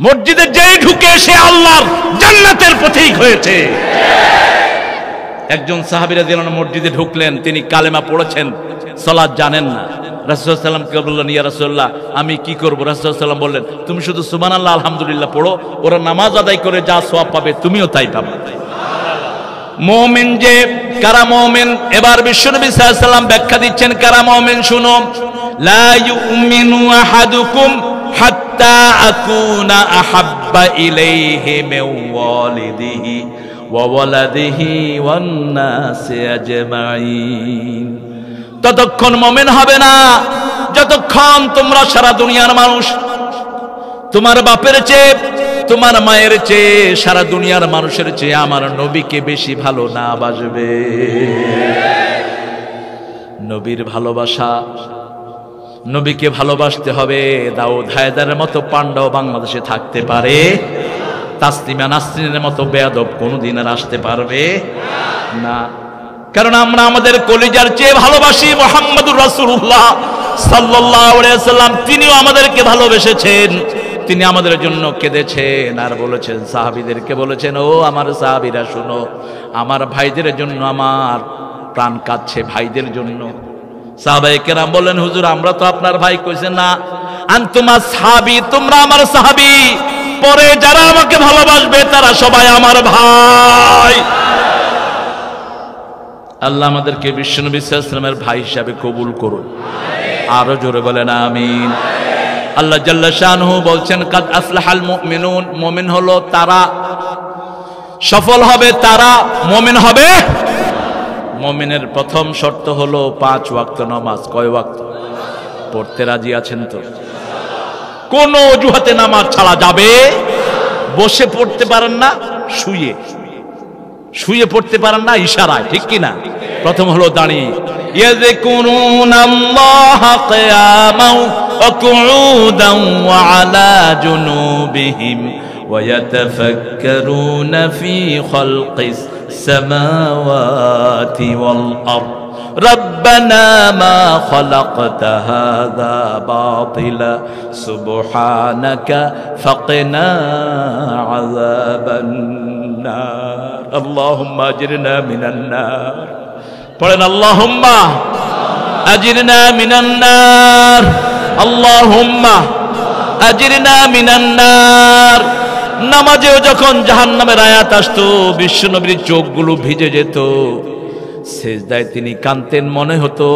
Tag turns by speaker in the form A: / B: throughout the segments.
A: মসজিদে যেই ঢুকে সে আল্লাহর জান্নাতের পথিক হয়েছে। একজন সাহাবী রাদিয়াল্লাহু আনহু মসজিদে ঢুকলেন, তিনি কালেমা পড়েছেন, সালাত জানেন না। রাসূল সাল্লাল্লাহু আলাইহি ওয়াসাল্লামকে বললেন, ইয়া রাসূলুল্লাহ আমি কি করব? রাসূল সাল্লাল্লাহু আলাইহি ওয়াসাল্লাম বললেন, তুমি শুধু সুবহানাল্লাহ আলহামদুলিল্লাহ পড়ো, ওরা নামাজ আদায় করে যা সওয়াব পাবে তুমিও তাই পাবে। মুমিন যে কারা মুমিন, এবার বিশ্বনবী সাল্লাল্লাহু আলাইহি ওয়াসাল্লাম ব্যাখ্যা দিচ্ছেন কারা মুমিন শুনো। লা ইউমিনু আহাদুকুম হাত্তা আকুনা আহাব্বা ইলাইহি মিন ওয়ালিদিহি ওয়া ওয়ালাদিহি ওয়ান নাসি আজমাইন। ততক্ষণ মুমিন হবে না যতক্ষণ তোমরা সারা দুনিয়ার মানুষ, তোমার বাপের চেয়ে, তোমার মায়ের চেয়ে, সারা দুনিয়ার মানুষের চেয়ে আমার নবীকে বেশি ভালো না বাসবে। নবীর ভালোবাসা, নবীকে ভালোবাসতে হবে। দাউদ হায়দারের মতো পান্ডব বাংলাদেশে থাকতে পারে? তাসলিমা নাসরিনের মতো বেয়াদব কোনদিন আর আসতে পারবে না। কারণ আমরা আমাদের কলিজার চেয়ে ভালোবাসি মুহাম্মদুর রাসূলুল্লাহ সাল্লাল্লাহু আলাইহি ওয়াসাল্লাম। তিনিও আমাদেরকে ভালোবেসেছেন, তিনি আমাদের জন্য কেঁদেছেন আর বলেছেন, সাহাবীদেরকে বলেছেন, ও আমার সাহাবীরা শুনো, আমার ভাইদের জন্য আমার প্রাণ কাঁদছে, ভাইদের জন্য। সাহাবায়ে কেরাম বললেন, হুজুর আমরা তো আপনার ভাই। কইছেন না, আনতুমা সাহাবী, তোমরা আমার সাহাবী, পরে যারা আমাকে ভালোবাসবে তারা সবাই আমার ভাই। আল্লাহ আমাদেরকে বিশ্বনবী সাল্লাল্লাহু আলাইহি ওয়াসাল্লামের ভাই হিসাবে কবুল করুন, আরো জোরে বলেন আমিন। আল্লাহ জাল্লা শানহু বলছেন, কাদ আফলাহাল মুমিনুন, মুমিন হলো তারা, সফল হবে তারা। মুমিন হবে, মুমিনের প্রথম শর্ত হলো 5 ওয়াক্ত নামাজ। কয় ওয়াক্ত পড়তে রাজি আছেন তো? কোন অজুহাতে নামাজ ছাড়া যাবে? বসে পড়তে পারেন না, শুয়ে শুয়ে পড়তে পারেন না, ইশারায়, ঠিক কি না? প্রথম হলো দাঁড়িয়ে। ইয়াযকুরুনাল্লাহা কিয়ামান ওয়া কুউদান ওয়া আলা জুনুবিহিম ওয়া ইয়াতাফাক্কারুনা ফি খালকিস সামাওয়াতি ওয়াল আরদ রব্বানা মা খালাকতা হাযা বাতিলা সুবহানাকা ফাকিনা আযাবান নার। আল্লাহুম্মা আজিরনা মিনান নার। পড়েন, আল্লাহুম্মা আজিরনা মিনান নার, আল্লাহুম্মা আজিরনা মিনান নার। নামাজেও যখন জাহান্নামের আয়াত আসতো বিশ্বনবীর চোখগুলো ভিজে যেত, সেজদায় তিনি কাঁদতেন, মনে হতো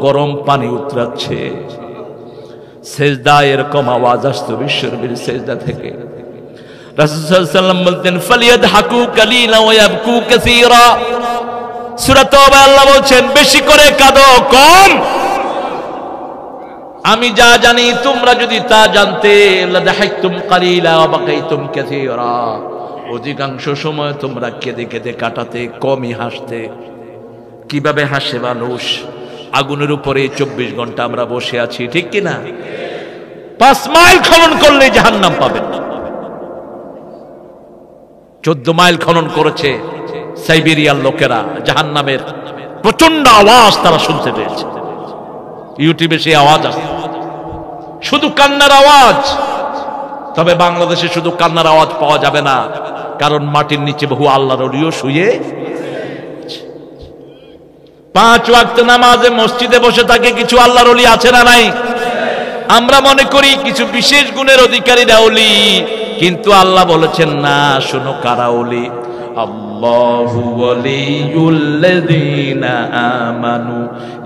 A: গরম পানি উতরাচ্ছে। সেজদায় এরকম আওয়াজ আসতো বিশ্বনবীর সেজদা থেকে। রাসূল সাল্লাল্লাহু আলাইহি ওয়াসাল্লাম বলতেন, ফালিয়াদহাকু কালিলা ওয়া ইয়াবকু কাসীরা। সূরা তাওবা আল্লাহ বলছেন, বেশি করে কাঁদো, কম। আমি যা জানি তোমরা যদি তা জানতে, লাদাহাকতুম কালিলা ওয়া বাকাইতুম কাসীরা। অধিকাংশ সময় তোমরা কেঁদে কেঁদে কাটাতে, কমই হাসতে। কিভাবে হাসে মানুষ? আগুনের উপরে 24 ঘন্টা আমরা বসে আছি, ঠিক কি না? 5 মাইল খনন করলে জাহান্নাম পাবেন না। 14 মাইল খনন করেছে সাইবেরিয়ার লোকেরা, জাহান্নামের প্রচন্ড আওয়াজ তারা শুনতে পেয়েছে। ইউটিউবে সেই আওয়াজ আসে, শুধু কান্নার আওয়াজ। তবে বাংলাদেশে শুধু কান্নার আওয়াজ পাওয়া যাবে না, কারণ মাটির নিচে বহু আল্লাহর ওলিও শুয়ে। 5 ওয়াক্ত নামাজে মসজিদে বসে থাকে কিছু আল্লাহর ওলি আছে না নাই? আমরা মনে করি কিছু বিশেষ গুণের অধিকারীরা ওলি, কিন্তু আল্লাহ বলেছেন না। শোনো কারা ওলি। আল্লাহু ওয়ালিয়ুল্লাযীনা আমানু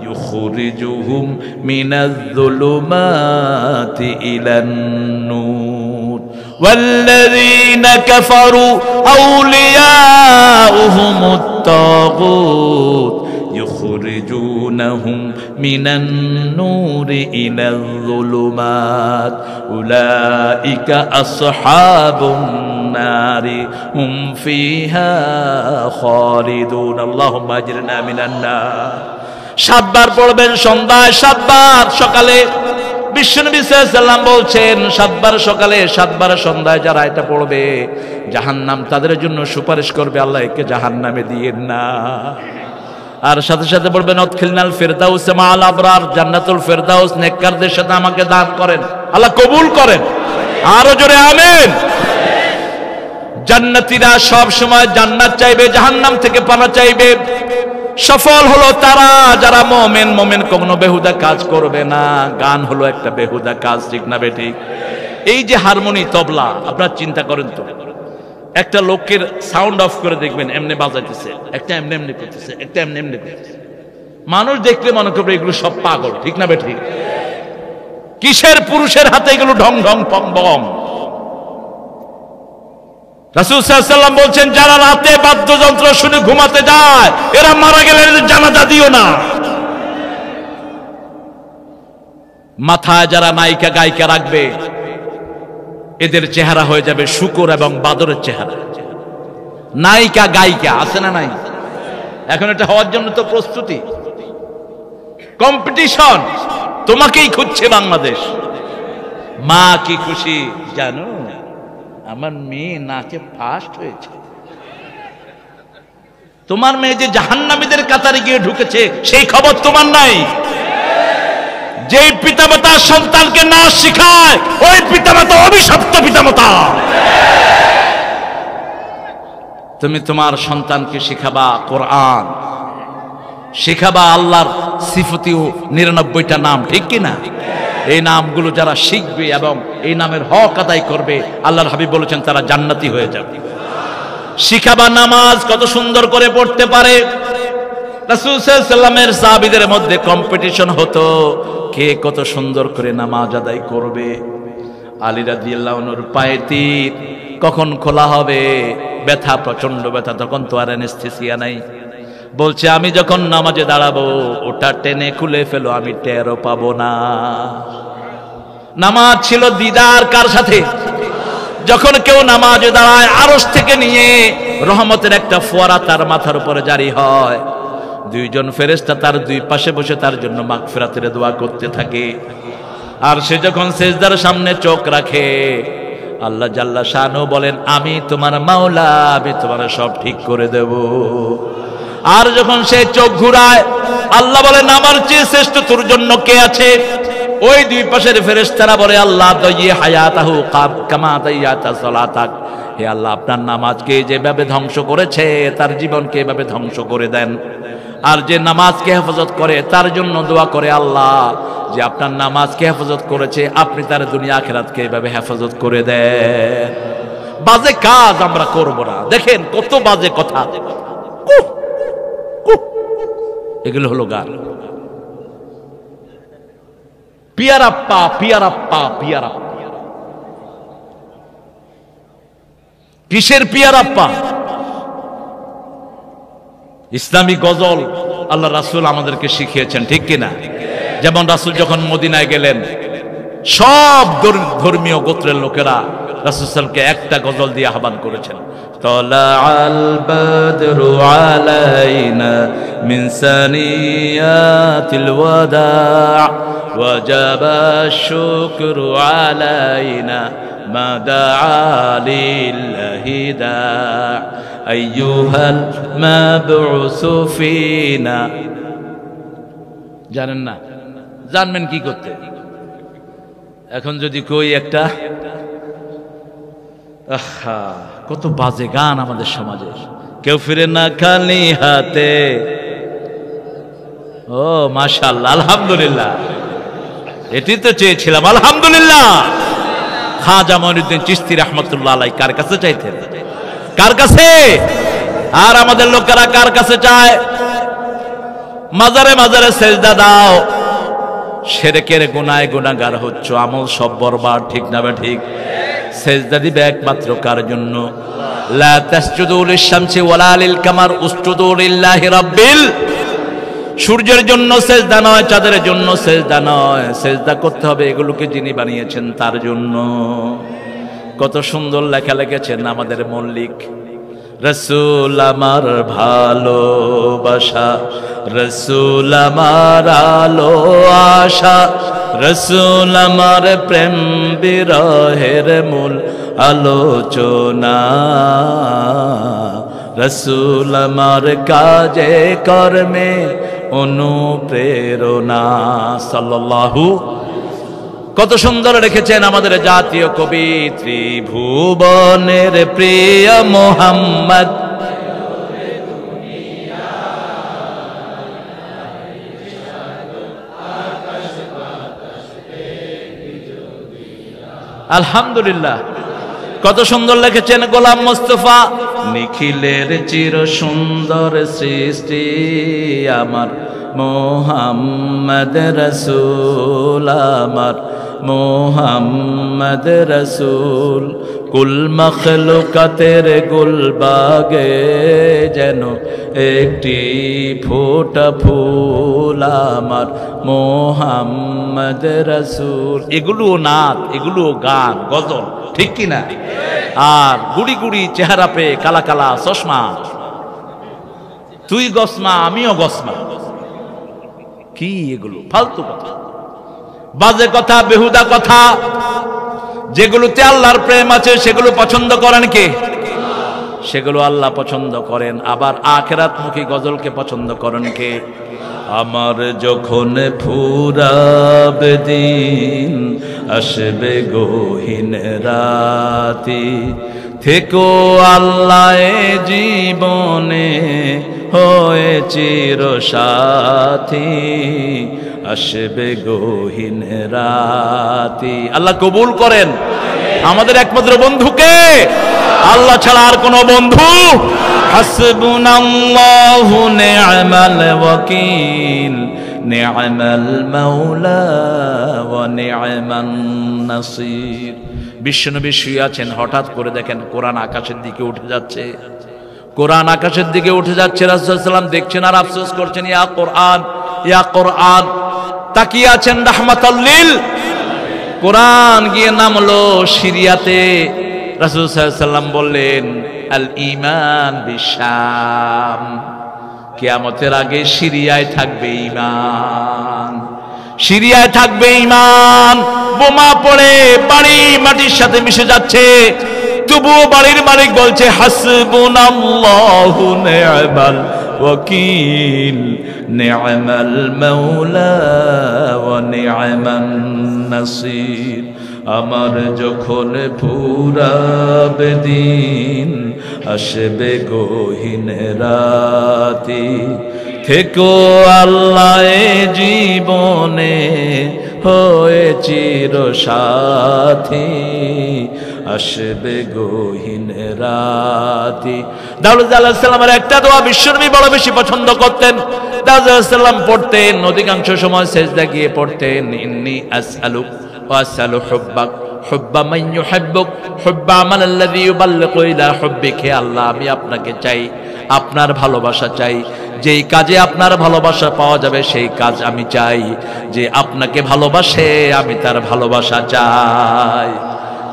A: ইউখরিজুহুম মিনাজ-যুলুমাতি ইলান-নূর ওয়াল্লাযীনা কাফারু আউলিয়াউহুমুত-তাগুত يخرجونهم من النور إلى الظلمات أولئك أصحاب النار هم فيها خالدون اللهم أجرنا من النار 7 বার পড়বেন সন্ধ্যায়, 7 বার সকালে। বিশ্বনবী সাল্লাল্লাহু আলাইহি ওয়াসাল্লাম বলছেন 7 বার সকালে, 7 বার সন্ধ্যায় যারা এটা পড়বে জাহান্নাম তাদের জন্য সুপারিশ করবে, আল্লাহ একে জাহান্নামে দিয়েন না। আর সাথে সাথে বলবেন, অদখিলনাল ফিরদাউস মাআল আবরার, জান্নাতুল ফিরদাউস নেককারদের সাথে আমাকে দান করেন, আল্লাহ কবুল করেন। আরো জোরে আমিন। জান্নাতীরা সব সময় জান্নাত চাইবে, জাহান্নাম থেকে পানা চাইবে। সফল হলো তারা যারা মুমিন। মুমিন কখনো বেহুদা কাজ করবে না। গান হলো একটা বেহুদা কাজ, ঠিক না বেঠিক? এই যে হারমোনি, তবলা, আপনারা চিন্তা করেন তো, একটা লোকের সাউন্ড অফ করে দেখবেন এমনি বাজাইতেছে, একটা এমনি এমনি করতেছে, একটা এমনি এমনি করতেছে। মানুষ দেখলে মনে করবে এগুলো সব পাগল, ঠিক না বেঠিক? কিসের পুরুষের হাতে এগুলো ঢং ঢং পং বং। রাসূল সাল্লাল্লাহু আলাইহি ওয়াসাল্লাম বলছেন, যারা রাতে বাদ্যযন্ত্র শুনে ঘুমাতে যায় এরা মারা গেলে জানাজা দিও না। মাথায় যারা নায়িকা গায়িকা রাখবে এদের চেহারা হয়ে যাবে শূকর এবং বাদরের চেহারা। নায়িকা গায়িকা আছে না নাই? এখন এটা হওয়ার জন্য তো প্রস্তুতি, কম্পিটিশন, তোমাকেই খুঁজছে বাংলাদেশ। মা কি খুশি জানো, আমার মেয়ে নাচে ফার্স্ট হয়েছে। তোমার মেয়ে যে জাহান্নামীদের কাতারে গিয়ে ঢুকেছে সেই খবর তোমার নাই। যেই পিতামাতা সন্তানকে নাচ শিখায় ওই পিতামাতা অভিশপ্ত পিতামাতা। তুমি তোমার সন্তানকে শিখাবা কোরআন, শিখাবা আল্লাহর সিফতি ও 99টা নাম, ঠিক কিনা? এই নামগুলো যারা শিখবে এবং এই নামের হক আদায় করবে, আল্লাহর হাবিব বলেছেন তারা জান্নাতি হয়ে যাবে। শিখাবা নামাজ কত সুন্দর করে পড়তে পারে। রাসূল সাল্লাল্লাহু আলাইহি ওয়াসাল্লামের সাহাবীদের মধ্যে কম্পিটিশন হতো, কে কত সুন্দর করে নামাজ আদায় করবে। আলী রাদিয়াল্লাহু আনহুর পায়ে তীর কখন খোলা হবে, ব্যথা, প্রচন্ড ব্যথা, তখন তো আর অ্যানেস্থেসিয়া নাই। বলছে আমি যখন নামাজে দাঁড়াবো ওটা টেনে খুলে ফেলো, আমি টেরও পাবো না। নামাজ ছিল দিদার কার সাথে? যখন কেউ নামাজে দাঁড়ায় আরশ থেকে নিয়ে রহমতের একটা ফোয়ারা তার মাথার উপরে জারি হয়। দুইজন ফেরেশতা তার দুই পাশে বসে তার জন্য মাগফিরাতের দোয়া করতে থাকে। আর সে যখন সিজদার সামনে চোখ রাখে আল্লাহ জাল্লা শানু বলেন, আমি তোমার মাওলা, আমি তোমার সব ঠিক করে দেব। আর যখন সে চোখ ঘুরায় আল্লাহ বলেন, আমার চেয়ে শ্রেষ্ঠ তোর জন্য কে আছে? ওই দুই পাশের ফেরেশতারা বলে, আল্লাহ দাইয়ি হায়াতাহু কামা দাইয়াতা সালাতাক। হে আল্লাহ, আপনার নামাজকে যেভাবে ধ্বংস করেছে তার জীবনকে এভাবে ধ্বংস করে দেন। আর যে নামাজকে হেফাজত করে তার জন্য দোয়া করে, আল্লাহ যে আপনার নামাজকে হেফাজত করেছে আপনি তার দুনিয়া আখিরাতকে এভাবে হেফাজত করে দেন। বাজে কাজ আমরা করব না। দেখেন কত বাজে কথা, এগুলো হলো গান। পিয়ারাপ্পা পিয়ারাপ্পা পিয়ারাপ্পা, কিসের পিয়ারাপ্পা? ইসলামী গজল আল্লাহ রাসূল আমাদেরকে শিখিয়েছেন, ঠিক কিনা? যেমন রাসূল যখন মদিনায় গেলেন সব ধর্মীয় গোত্রের লোকেরা রাসূল সাল্লাল্লাহু আলাইহি ওয়াসাল্লামকে একটা গজল দিয়ে আহ্বান করেছেন, তালাআল বাদরু আলাইনা মিন সানিয়াতিল ওয়াদা ওয়াজাবা শুকরু আলাইনা মা দাআ লিল্লাহি দা আইয়ুহাল মাবউসু ফিনা। জানেন না? জানবেন কি করতে? এখন যদি কই একটা, আহা কত বাজে গান আমাদের সমাজে। কেউ ফিরে না খালি হাতে। ও মাশাআল্লাহ, আলহামদুলিল্লাহ, এটি তো চেয়েছিলাম, আলহামদুলিল্লাহ। খাজা মঈনুদ্দিন চিশতি রাহমাতুল্লাহ আলাইহি কার কাছে চাইতেন? কার কাছে? আর আমাদের লোকেরা কার কাছে চায়? মাজারে মাজারে সেজদা দাও। শিরকের গুনায় গুনাহগার হচ্ছ, আমল সব বরবাদ, ঠিক না ঠিক? সেজদা দিবে একমাত্র কার জন্য? লা তাসজুদু লিশ-শামসি ওয়ালা লিল কামার উসজুদু লিল্লাহি রাব্বিল। সূর্যের জন্য সেজদা নয়, চাঁদের জন্য সেজদা নয়, সেজদা করতে হবে এগুলোকে যিনি বানিয়েছেন তার জন্য। কত সুন্দর লেখা লিখেছেন আমাদের মল্লিক, রসুল আমার ভালোবাসা, রসুল আমার আলো আশা, রসুল আমার প্রেম বিরহের মূল আলোচনা, রসুল আমার কাজে কর্মে অনুপ্রেরণা। সাল্লাল্লাহু। কত সুন্দর রেখেছেন আমাদের জাতীয় কবি, ত্রিভুবনের প্রিয় মোহাম্মদ, আলহামদুলিল্লাহ। কত সুন্দর লিখেছেন গোলাম মোস্তফা, নিখিলের চির সুন্দর সৃষ্টি আমার মোহাম্মদ রসুল, আমার মোহাম্মদ রসুল। কুল মখলুকাতের গুলবাগে যেন একটি ফোঁটা ফুল আমার মোহাম্মদ রসুল। এগুলো নাত, এগুলো গান, গজল, ঠিক কিনা? আর গুড়ি গুড়ি চেহারা পে কালা কালা চশমা, তুই গসমা আমিও গসমা, কি এগুলো ফালতু কথা, বাজে কথা, বেহুদা কথা। যেগুলোতে আল্লাহর প্রেম আছে সেগুলো পছন্দ করেন কে? সেগুলো আল্লাহ পছন্দ করেন। আবার আখিরাতমুখী গজলকে পছন্দ করেন কে? আমার যখন ফুরাবে দিন, আসবে গহীন রাতি, থেকো আল্লাহ জীবনে হয়ে চির সাথী, আসবে গহীন রাতি। আল্লাহ কবুল করেন আমাদের একমাত্র বন্ধুকে, আল্লাহ ছাড়া আর কোন বন্ধু। হাসবুনাল্লাহু নি'মাল ওয়াকিল, নি'মাল মাওলা ওয়া নি'মান নাসির। বিশ্বনবী শুয়ে আছেন, হঠাৎ করে দেখেন কোরআন আকাশের দিকে উঠে যাচ্ছে, কোরআন আকাশের দিকে উঠে যাচ্ছে। রাসূল সাল্লাল্লাহু আলাইহি ওয়াসাল্লাম দেখছেন আর আফসোস করছেন, ইয়া কোরআন, ইয়া কোরআন। তাকিয়ে আছেন রাহমাতাল লিল। কোরআন গিয়ে নামলো সিরিয়াতে। রাসূল সাল্লাল্লাহু আলাইহি ওয়াসাল্লাম বললেন, আল ঈমান বিশাম, কিয়ামতের আগে সিরিয়ায় থাকবে ঈমান, সিরিয়ায় থাকবে ঈমান। বোমা পড়ে বাড়ি মাটির সাথে মিশে যাচ্ছে, তবুও বাড়ির মালিক বলছে হাসবুনাল্লাহু নি'মাল ওয়াকিল, নি'মাল মাওলা ওয়া নি'মান নাসির। আমার যখন ফুরাবে দিন, আসবে গহীন রাতি, থেকো আল্লাহ জীবনে হয়ে চির সাথী, আসবে গহীন রাতি। দাউদ আলাইহিস সালামের একটা দোয়া বিশ্বনবী বড় বেশি পছন্দ করতেন। দাউদ আলাইহিস সালাম পড়তেন, অধিকাংশ সময় সেজদা গিয়ে পড়তেন, ইন্নী আসআলুক ওয়া আসআলু হুব্বাক, হুব্বা মান ইউহিব্বুক, হুব্বা আমাল্লাযী ইউবাল্লিগু ইলা হুব্বিক। হে আল্লাহ, আমি আপনাকে চাই, আপনার ভালোবাসা চাই, যেই কাজে আপনার ভালোবাসা পাওয়া যাবে সেই কাজ আমি চাই। যে আপনাকে ভালোবাসে আমি তার ভালোবাসা চাই।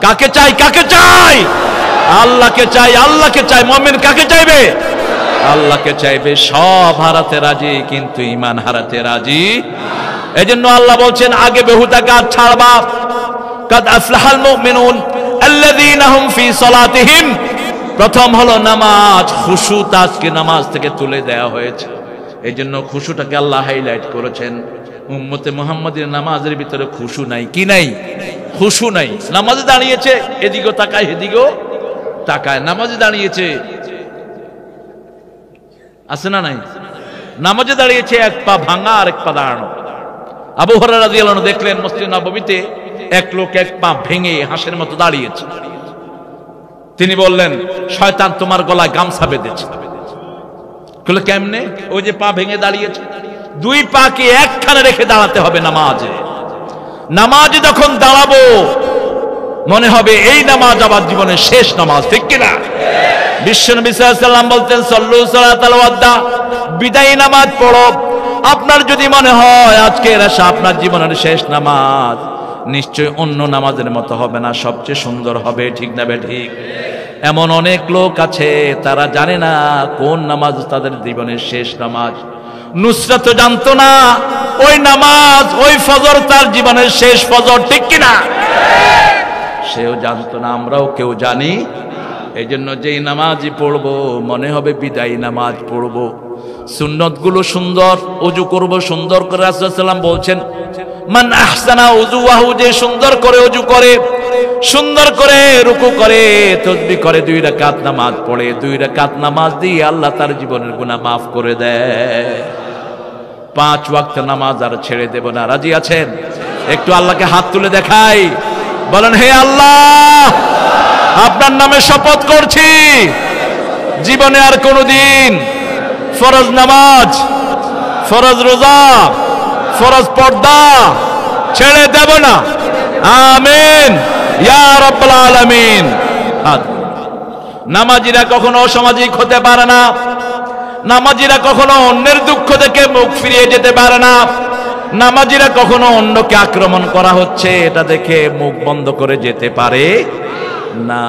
A: কাকে চাই? কাকে চাই? আল্লাহকে চাই, আল্লাহকে চাই। মুমিন কাকে চাইবে? আল্লাহকে চাইবে। সব হারাতে রাজি, কিন্তু ঈমান হারাতে রাজি। এজন্য আল্লাহ বলছেন, আগে বেহুদা কাজ ছাড়বা। কাদ আফলাহাল মুমিনুন আল্লাযীনা হুম ফি সালাতিহিম। প্রথম হলো নামাজ। খুশু আজকে নামাজ থেকে তুলে দেওয়া হয়েছে, এই জন্য খুশুটাকে আল্লাহ হাইলাইট করেছেন। উম্মতে মুহাম্মাদের নামাজের ভিতরে খুশু নাই। কি নাই? খুশু নাই। নামাজে দাঁড়িয়েছে, এদিকেও তাকায় এদিকেও তাকায়। নামাজে দাঁড়িয়েছে, আছে না নাই? নামাজে দাঁড়িয়েছে, এক পা ভাঙা আর এক পা দাঁড়ানো। আবু হুরায়রা রাদিয়াল্লাহু আনহু দেখলেন মসজিদ নববীতে এক লোক এক পা ভেঙে হাঁসের মতো দাঁড়িয়েছে। তিনি বললেন, শয়তান তোমার গলায় গামছা বেঁধেছে। বলে কেমনে? ওই যে পা ভেঙে দাঁড়িয়েছে। দুই পাকে একখানে রেখে দাঁড়াতে হবে নামাজে। নামাজে যখন দাঁড়াবো মনে হবে এই নামাজ আমার জীবনের শেষ নামাজ, ঠিক কিনা? বিশ্বনবী সাল্লাল্লাহু আলাইহি ওয়াসাল্লাম বলতেন, সল্লু সালাতাল ওয়াদা, বিদায়ী নামাজ পড়ো। আপনার যদি মনে হয় আজকের আশা আপনার জীবনের শেষ নামাজ, নিশ্চয় অন্য নামাজের মতো হবে না, সবচেয়ে সুন্দর হবে, ঠিক না বেঠিক? এমন অনেক লোক আছে তারা জানে না কোন নামাজ তাদের জীবনের শেষ নামাজ। নুসরাত জানতো না ওই নামাজ, ওই ফজর তার জীবনের শেষ ফজর, ঠিক কিনা? সেও জানতো না, আমরাও কেউ জানি। এই জন্য যেই নামাজই পড়বো মনে হবে বিদায়ী নামাজ পড়বো। সুন্নতগুলো সুন্দর, ওযু করব সুন্দর করে। রাসূলুল্লাহ সাল্লাল্লাহু আলাইহি ওয়াসাল্লাম বলছেন, মান আহসানা উযুহু, যে সুন্দর করে ওযু করে, সুন্দর করে রুকু করে, তাসবিহ করে, 2 রাকাত নামাজ পড়ে, 2 রাকাত নামাজ দিয়ে আল্লাহ তার জীবনের গুনাহ মাফ করে দেয়। 5 ওয়াক্ত নামাজ আর ছেড়ে দেব না। রাজি আছেন? একটু আল্লাহকে হাত তুলে দেখাই, বলেন হে আল্লাহ, আপনার নামে শপথ করছি, জীবনে আর কোনোদিন ফরজ নামাজ, ফরজ রোজা, ফরজ পর্দা ছেড়ে দেব না। আমিন ইয়া রাব্বাল আলামিন। নামাজিরা কখনো অসামাজিক হতে পারে না, নামাজিরা কখনো অন্যের দুঃখ থেকে মুখ ফিরিয়ে যেতে পারে না, নামাজিরা কখনো অন্যকে আক্রমণ করা হচ্ছে এটা দেখে মুখ বন্ধ করে যেতে পারে না।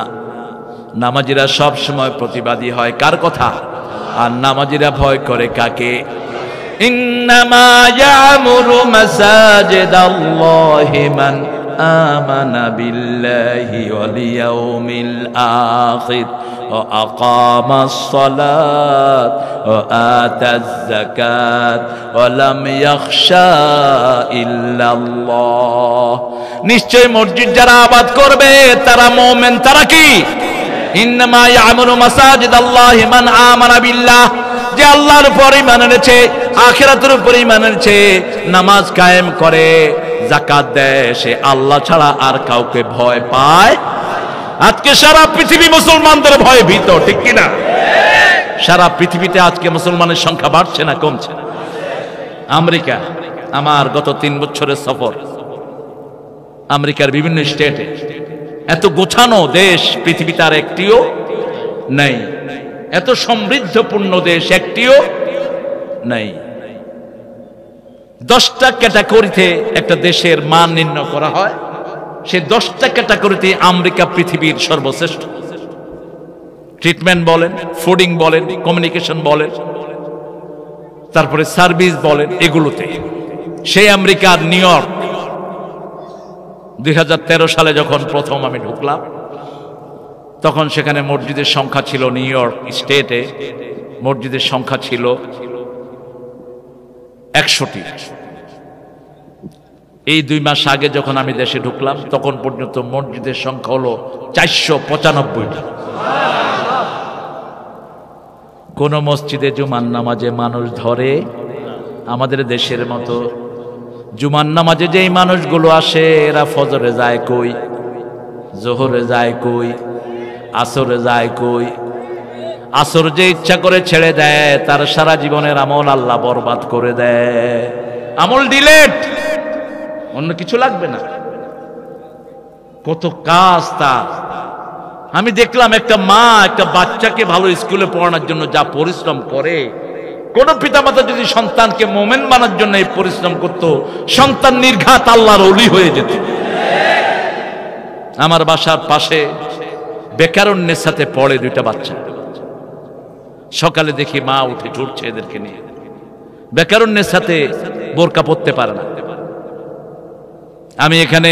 A: নামাজিরা সব সময় প্রতিবাদী হয় কার কথা? আর নামাজিরা ভয় করে কাকে? ইন্নামা ইয়ামুরু মাসাজিদাল্লাহি মান আমানা বিল্লাহি ওয়াল ইয়াউমিল আখির ওয়া আকামাস সালাত ওয়া আতাজ যাকাত ওয়া লাম ইয়াখশা ইল্লাল্লাহ। নিশ্চয় মসজিদ যারা আবাদ করবে তারা মুমিন। তারা কি? ইন্নামা ইয়ামুরু মাসাজিদাল্লাহি মান আমানা বিল্লাহ, যে আল্লাহর উপর ঈমান এনেছে, আখিরাতের উপর ঈমান এনেছে, নামাজ কায়েম করে, যাকাত দেয়, সে আল্লাহ ছাড়া আর কাউকে ভয় পায়। আজকে সারা পৃথিবী মুসলমানদের ভয়ে ভীত, ঠিক কি না? সারা পৃথিবীতে আজকে মুসলমানের সংখ্যা বাড়ছে না কমছে? আমেরিকা, আমার গত 3 বছরের সফর, আমেরিকার বিভিন্ন স্টেটে, এত গোছানো দেশ পৃথিবীতে আর একটিও নাই, এত সমৃদ্ধপূর্ণ দেশ একটিও নাই। 10টা ক্যাটাগরিতে একটা দেশের মান নির্ণয় করা হয়, সেই 10টা ক্যাটাগরিতে আমেরিকা পৃথিবীর সর্বশ্রেষ্ঠ। ট্রিটমেন্ট বলেন, ফুডিং বলেন, কমিউনিকেশন বলেন, তারপরে সার্ভিস বলেন, এগুলোতে সেই আমেরিকার নিউ ইয়র্ক 2013 সালে যখন প্রথম আমি ঢুকলাম, তখন সেখানে মসজিদের সংখ্যা ছিল, নিউ ইয়র্ক স্টেটে মসজিদের সংখ্যা ছিল 100টি। এই 2 মাস আগে যখন আমি দেশে ঢুকলাম তখন পর্যন্ত মসজিদের সংখ্যা হলো 495টি। কোন মসজিদে জুমার নামাজে মানুষ ধরে? আমাদের দেশের মতো জুমার নামাজে যেই মানুষগুলো আসে এরা ফজরে যায় কই, জোহরে যায় কই, আসরে যায় কই? আসর যে ইচ্ছা করে ছেড়ে দেয়, তার সারা জীবনের আমল আল্লাহ বরবাদ করে দেয়। আমল ডিলেট, অন্য কিছু লাগবে না। কত কাজ তার। আমি দেখলাম একটা মা একটা বাচ্চাকে ভালো স্কুলে পড়ানোর জন্য যা পরিশ্রম করে, কোন পিতামাতা যদি সন্তানকে মোমেন বানার জন্য এই পরিশ্রম করত, সন্তান নির্ঘাত আল্লাহর ওলি হয়ে যেত। আমার বাসার পাশে বেকারণ্যের সাথে পড়ে 2টা বাচ্চা, সকালে দেখি মা উঠে ছুটছে এদেরকে নিয়ে। বেকারণ্যের সাথে বোরকা পরতে পারে না। আমি এখানে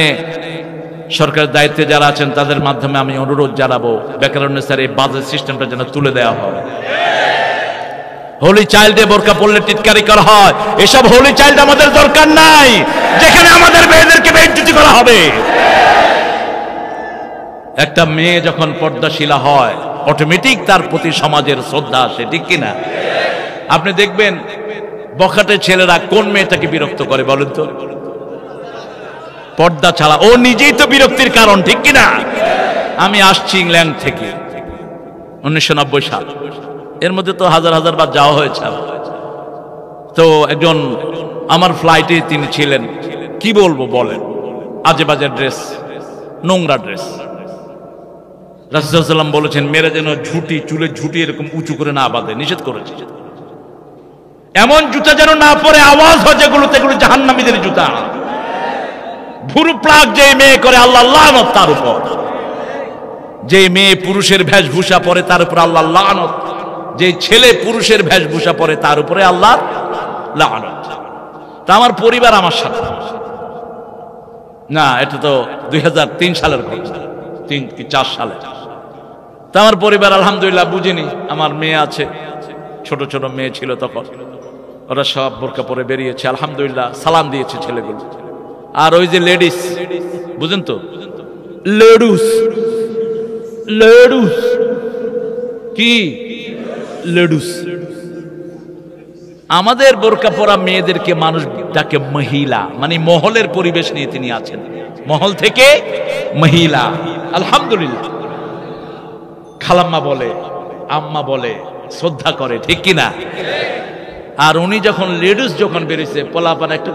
A: সরকারের দায়িত্বে যারা আছেন তাদের মাধ্যমে আমি অনুরোধ জানাবো, বেকারণ্যের স্যার এই বাজেট সিস্টেমটা যেন তুলে দেওয়া হয়। হোলি চাইল্ডে বোরকা পড়লে টিটকারি করা হয়, এসব হোলি চাইল্ড আমাদের দরকার নাই, যেখানে আমাদের মেয়েদেরকে বেইজ্জতি করা হবে। একটা মেয়ে যখন পর্দাশীলা হয় অটোমেটিক তার প্রতি সমাজের শ্রদ্ধা আসে, ঠিক কিনা? আপনি দেখবেন বখাটে ছেলেরা কোন মেয়েটাকে বিরক্ত করে বলেন তো? পর্দা ছাড়া। ও নিজেই তো বিরক্তির কারণ, ঠিক কিনা? আমি আসছি ইংল্যান্ড থেকে 1990 সাল, এর মধ্যে তো হাজার হাজার বার যাওয়া হয়েছে। তো একজন আমার ফ্লাইটে তিনি ছিলেন, কি বলবো বলেন, আজে বাজে ড্রেস, নোংরা ড্রেস। রাসূলুল্লাহ সাল্লাল্লাহু আলাইহি ওয়াসাল্লাম বলেছেন মেয়েরা যেন ঝুঁটি, চুলের ঝুঁটি এরকম উঁচু করে না বাঁধে, নিষেধ করেছে। এমন জুতা যেন না পরে আওয়াজ হয় যেগুলো, সেগুলো জাহান্নামীদের জুতা। ভুরু প্লাগ যে মেয়ে করে আল্লাহ লানত তার উপর। যে মেয়ে পুরুষের বেশভূষা পরে তার উপর আল্লাহ লানত। যে ছেলে পুরুষের বেশভূষা পরে তার উপরে আল্লাহ লানত। তা আমার পরিবার আমার সাথে না, এটা তো 2003 সালের কথা, 3 কি 4 সালে। তা আমার পরিবার আলহামদুলিল্লাহ বুঝিনি, আমার মেয়ে আছে, ছোট ছোট মেয়ে ছিল তখন, ওরা সব বোরকা পরে বেরিয়েছে, আলহামদুলিল্লাহ সালাম দিয়েছে ছেলেগুলো। আর ওই যে লেডিস, বুঝেন তো, লেডুস, লেডুস কি লেডুস, আমাদের বোরকা পরা মেয়েদেরকে মানুষ ডাকে মহিলা, মানে মহলের পরিবেশ নিয়ে তিনি আছেন, মহল থেকে মহিলা। আলহামদুলিল্লাহ, খালাম্মা বলে, আম্মা বলে, শ্রদ্ধা করে, ঠিক কিনা? আর উনি যখন লেডুস যখন বেরিয়েছে, পোলাপান একটা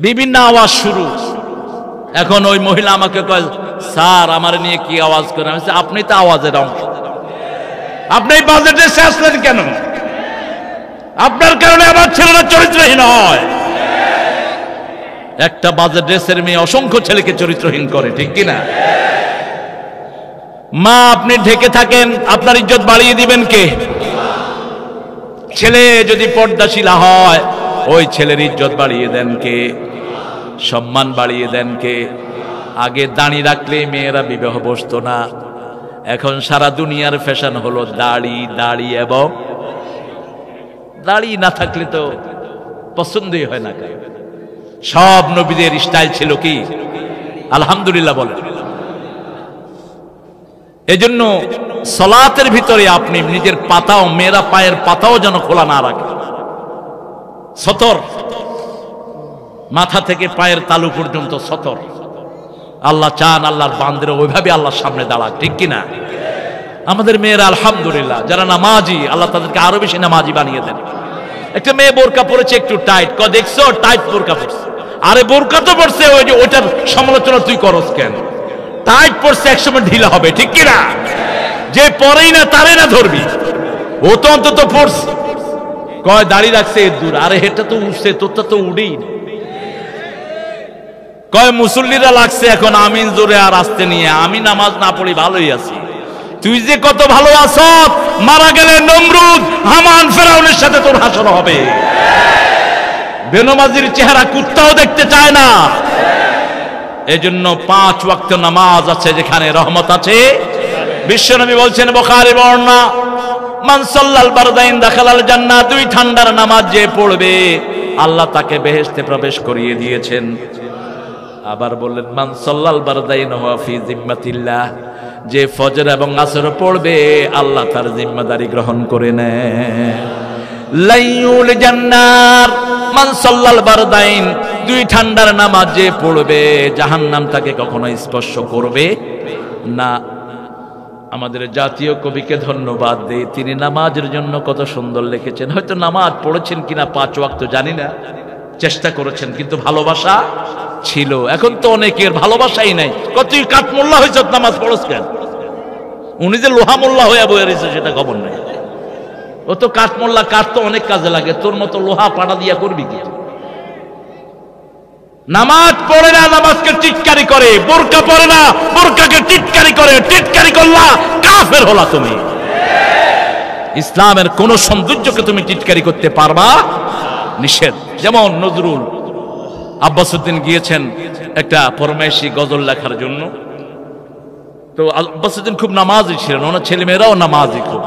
A: বিভিন্ন আওয়াজ শুরু। এখন ওই মহিলা আমাকে কয়, স্যার আমার নিয়ে কি আওয়াজ করে? আপনি তো আওয়াজের অংশ, আপনি বাজেটে আসলেন কেন? আপনার কারণে আমার ছেলেরা চরিত্রহীন হয়। একটা বাজেট ড্রেসের মেয়ে অসংখ্য ছেলেকে চরিত্রহীন করে, ঠিক কিনা? মা আপনি ঢেকে থাকেন, আপনার ইজ্জত বাড়িয়ে দিবেন কে? ছেলে যদি পর্দাশীলা হয়, ওই ছেলের ইজ্জত বাড়িয়ে দেন কে? সম্মান বাড়িয়ে দেন কে? আগে দাড়ি রাখলে মেয়েরা বিবাহ বসতো না, এখন সারা দুনিয়ার ফ্যাশন হলো দাড়ি, দাড়ি এবং দাড়ি না থাকলে তো পছন্দই হয় না। সব নবীদের স্টাইল ছিল কি? আলহামদুলিল্লাহ বলেন। এজন্য সালাতের ভিতরে আপনি নিজের পাতাও, মেয়েরা পায়ের পাতাও যেন খোলা না রাখে, সতর, মাথা থেকে পায়ের তালু পর্যন্ত সতর। আল্লাহ চান আল্লাহর বান্দারা ওইভাবে আল্লাহর সামনে দাঁড়াক, ঠিক কিনা? আমাদের মেয়েরা আলহামদুলিল্লাহ যারা নামাজি, আল্লাহ তাদেরকে আরো বেশি নামাজি বানিয়ে দেন। একটা মেয়ে বোরকা পরেছে একটু টাইট, দেখছো টাইট বোরকা পরছে, আরে বোরকা তো পরছে, ওই যে ওইটার সমালোচনা তুই করস কেন? টাইট পরছে, একসময় ঢিলা হবে, ঠিক কিনা? যে পরেই না তারে না ধরবি, ও তো অন্তত পড়ছে। কয় দাড়ি রাখছে এর দূর, আরে হেটা তো উঠছে, তোরটা তো উড়েই না। কয় মুসল্লিরা লাগছে এখন আমিন জোরে আর আসতে নিয়ে, আমি নামাজ না পড়ি ভালোই আছি। তুই যে কত ভালো আছো, মারা গেলে নমরুদ, হামান, ফেরাউনের সাথে তোর হাসর হবে। বেনমাজির চেহারা কুত্তাও দেখতে চায় না। এজন্য 5 ওয়াক্ত নামাজ আছে যেখানে রহমত আছে। বিশ্বনবী বলছেন, বুখারী বর্ণনা, মান সাল্লাল বারদাইন দাখালাল জান্নাহ, 2 ঠান্ডার নামাজ যে পড়বে আল্লাহ তাকে বেহেশতে প্রবেশ করিয়ে দিয়েছেন। আবার বললেন, মান সাল্লাল বারদাইন ওয়া ফি জিম্মাতিল্লাহ, যে ফজর এবং আসর পড়বে আল্লাহ তার জিম্মাদারি গ্রহণ করে নেয়। লাইউল জান্নার মান সাল্লাল বারদাইন, 2 ঠান্ডার নামাজ যে পড়বে জাহান্নাম তাকে কখনো স্পর্শ করবে না। আমাদের জাতীয় কবিকে ধন্যবাদ দেই, তিনি নামাজের জন্য কত সুন্দর লিখেছেন। হয়তো নামাজ পড়েছেন কিনা 5 ওয়াক্ত জানি না, চেষ্টা করেছেন, কিন্তু ভালোবাসা ছিল। এখন তো অনেকের ভালোবাসাই নাই। তুই কাঠ মোল্লা হয়েছ, নামাজ পড়ছ কেন? উনি যে লোহা মোল্লা হয়ে বয়ে রয়েছে সেটা খবর নাই। ও তো কাঠ মোল্লা, কাঠ তো অনেক কাজে লাগে, তোর মতো লোহা পাড়া দিয়া করবি কি? নামাজ পড়ে না, নামাজকে টিটকারি করে। বোরকা পড়ে না, বোরকাকে টিটকারি করে। টিটকারি করলা কাফের হলা তুমি। ইসলামের কোন সৌন্দর্যকে তুমি টিটকারি করতে পারবা, নিষেধ। যেমন নজরুল আব্বাসউদ্দিন গিয়েছেন একটা ফরমাইশি গজল লেখার জন্য। তো আব্বাসউদ্দিন খুব নামাজি ছিলেন, ওনার ছেলেমেয়েরাও নামাজি খুব।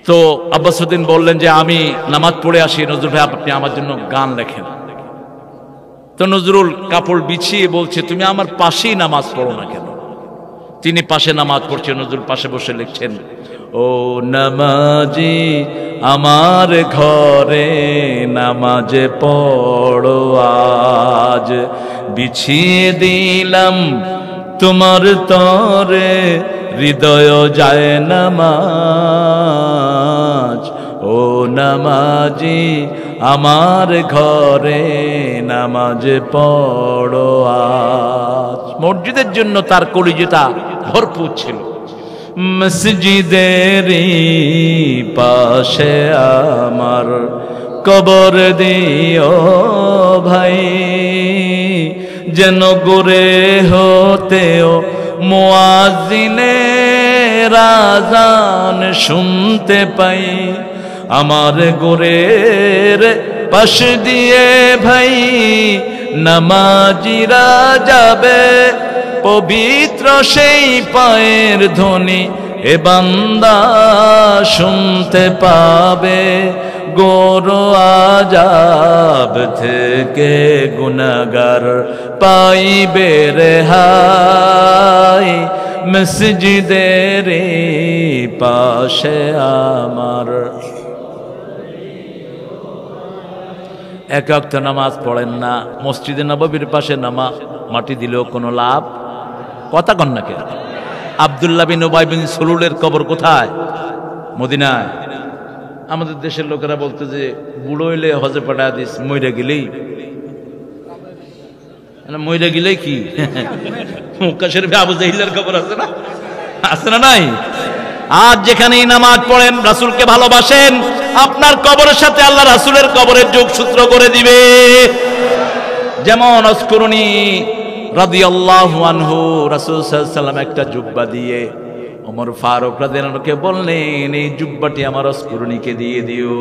A: তো আব্বাসউদ্দিন বললেন যে আমি নামাজ পড়ে আসি, নজরুল ভাই আপনি আমার জন্য গান লেখেন। তো নজরুল কাপড় বিছিয়ে বলছে, তুমি আমার পাশেই নামাজ পড়ো না কেন? তিনি পাশে নামাজ পড়ছেন, নজরুল পাশে বসে লিখছেন, ও নামাজি আমার ঘরে নামাজ পড়ো আজ, বিছিয়ে দিলাম তোমার তরে হৃদয় যায় নামাজ। ও নামাজি আমার ঘরে নামাজ পড়ো আজ। মসজিদের জন্য তার কলিজাটা ভরপুর ছিল। মসজিদেরই পাশে আমার কবর দিও ভাই, যেন গোরে হতেও মুয়াজ্জিনের আযান শুনতে পাই। আমার গোরের পাশ দিয়ে ভাই নামাজিরা যাবে পবিত্র সেই পায়ের ধ্বনি, এ বান্দা শুনতে পাবে গোর আযাব থেকে গুনাহগার পাইবে রেহাই। মসজিদের পাশে আমার এক ওয়াক্ত নামাজ পড়েন না, মসজিদে নববীর পাশে নামা মাটি দিলেও কোনো লাভ। কথা কন না কেন? আব্দুল্লাহ বিন উবাই বিন সুলুলের কবর কোথায়? মদিনায়। আমাদের দেশের লোকেরা বলতে যে বুড়ো হইলে হজে পাঠায় দিস, মইরা গেলেই মইরা গেলেই কি মক্কা শরীফে আবু জাহিলের কবর আছে না, আছে না নাই? আজ যেখানেই নামাজ পড়েন, রাসূলকে ভালোবাসেন, আপনার কবরের সাথে আল্লাহ রাসূলের কবরের যোগসূত্র করে দিবে। যেমন অস্করণী রাদিয়াল্লাহু আনহু রাসূল সাল্লাল্লাহু আলাইহি ওয়াসাল্লাম একটা জুব্বা দিয়ে ওমর ফারুক রাদিয়াল্লাহু আনহুকে বললেন, এই জুব্বাটি আমার অস্করণীকে দিয়ে দিও।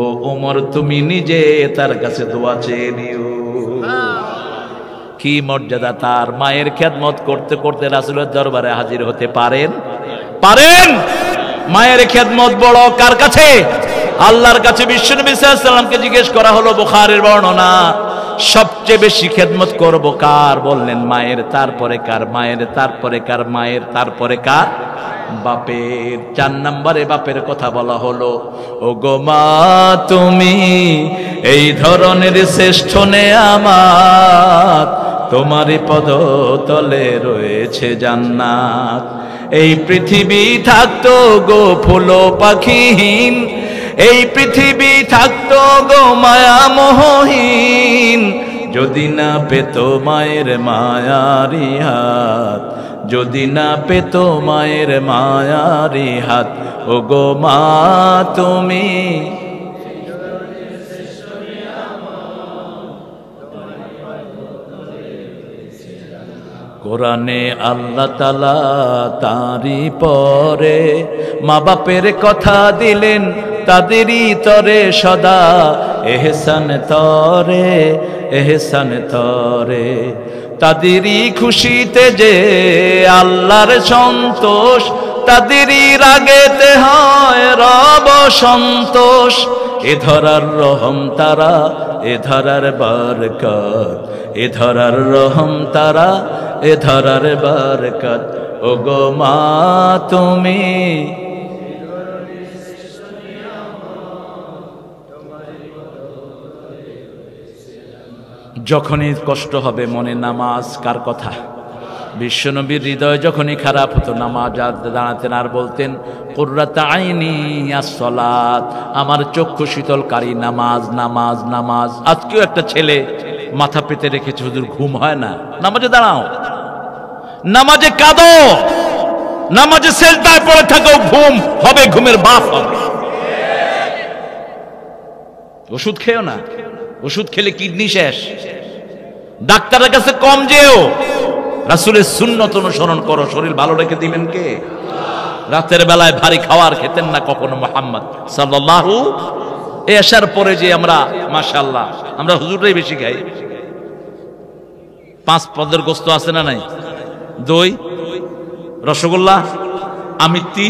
A: ও ওমর, তুমি নিজে তার কাছে দোয়া চেয়ে নিও। কি মর্যাদা তার! মায়ের খেদমত করতে করতে রাসূলের দরবারে হাজির হতে পারেন। মায়ের খেদমত বড় কার কাছে? আল্লাহর কাছে। বিশ্বনবী সাল্লাল্লাহু আলাইহি ওয়াসাল্লামকে জিজ্ঞেস করা হলো, বুখারীর বর্ণনা, সবচেয়ে বেশি খেদমত করব কার? বললেন মায়ের, তারপরে কার? মায়ের, তারপরে কার? মায়ের, তারপরে কার? বাপের। 4 নম্বরে বাপের কথা বলা হলো। ও গো মা, তুমি এই ধরনের শ্রেষ্ঠ নেয়ামত, তোমারই পদতলে রয়েছে জান্নাত। এই পৃথিবী থাকতো গো ফুল পাখিহীন, এই পৃথিবী থাকতো গো মায়া মোহহীন, যদি না পেত মায়ের মায়ারি হাত, যদি না পেত মায়ের মায়ারি হাত। ও গো মা, তুমি কোরআনে আল্লাহ তাআলা তারই পরে মা বাপের কথা দিলেন, তাদেরই তরে সদা এহসান তরে, এহসান তরে। তাদেরই খুশিতে যে আল্লাহর সন্তোষ, তাদেরই রাগেতে হয় রব সন্তোষ। এ ধরার রহম তারা, এ ধরার বরকত, এ ধরার রহম তারা, এ ধরার বরকত। ও গো মা, তুমি যখনই কষ্ট হবে মনে, নামাজ কার কথা? বিশ্বনবীর হৃদয় যখনই খারাপ হতো, নামাজ দাঁড়াতেন আর বলতেন, কুররাতু আইনি আস-সালাত, আমার চক্ষু শীতলকারী নামাজ, নামাজ, নামাজ। আজকেও একটা ছেলে মাথা পেতে রেখেছে, হুজুর ঘুম হয় না। নামাজে দাঁড়াও, নামাজে কাঁদো, নামাজে সেজদায় পড়ে থাকো, ঘুম হবে, ঘুমের বাপ হবে। ওষুধ খেও না, ওষুধ খেলে কিডনি শেষ। ডাক্তারের কাছে কম যেও, রাসূলের সুন্নত অনুসরণ করো, শরীর ভালো রেখে দিবেন কে? রাতের বেলায় ভারী খাবার খেতেন না কখনো মুহাম্মদ সাল্লাল্লাহু। এশার পরে যে আমরা মাশাআল্লাহ আমরা হুজুররাই বেশি খাই। 5 পদের গোস্ত আছে না নাই? দই, রসগোল্লা, আমিত্তি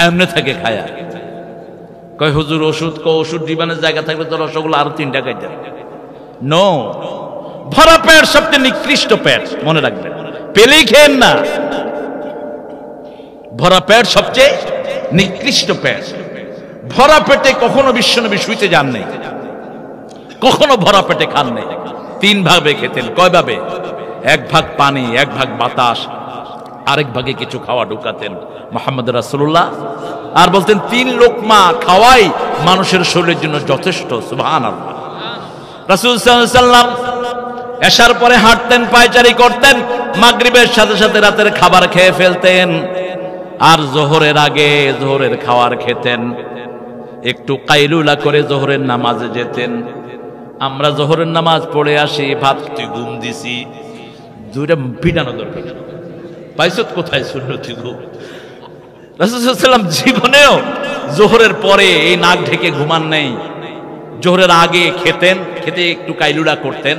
A: এমনি থেকে খায়া। কয় হুজুর ওষুধ, ওষুধ দিবানের জায়গা থাকলে তো রসগোল্লা আরো 3টা খাইতেন। নো, ভরা পেট সবচেয়ে নিকৃষ্ট পেট, মনে রাখবেন। পেলেই খেয়েন না, ভরা পেট সবচেয়ে নিকৃষ্ট পেট। ভরা পেটে কখনো বিশ্বনবী শুইতে যান নাই, কখনো ভরা পেটে খান নাই। 3 ভাবে খেতেন। কয় ভাবে? 1 ভাগ পানি, 1 ভাগ বাতাস, আরেক ভাগে কিছু খাওয়া ঢুকাতেন মুহাম্মদ রাসূলুল্লাহ। আর বলতেন 3 লোকমা খাওয়াই মানুষের শরীরের জন্য যথেষ্ট। সুবহানাল্লাহ। রাসূল সাল্লাল্লাহু আলাইহি ওয়াসাল্লাম এশার পরে হাঁটতেন, পায়চারি করতেন, মাগরিবের সাথে সাথে রাতের খাবার খেয়ে ফেলতেন, আর জোহরের আগে জোহরের খাবার খেতেন। একটু কাইলুলা করে জোহরের নামাজে যেতেন। আমরা জোহরের নামাজ পড়ে আসি, ভাত তুই ঘুম দিছি, 2টা পিটানো দরকার। পাইছত কোথায় সুন্নতি ঘুম? রাসূল সাল্লাল্লাহু আলাইহি ওয়াসাল্লাম জীবনেও জোহরের পরে এই নাক ঢেকে ঘুমান নেই। জোহরের আগে খেতেন, খেতে একটু কাইলুলা করতেন।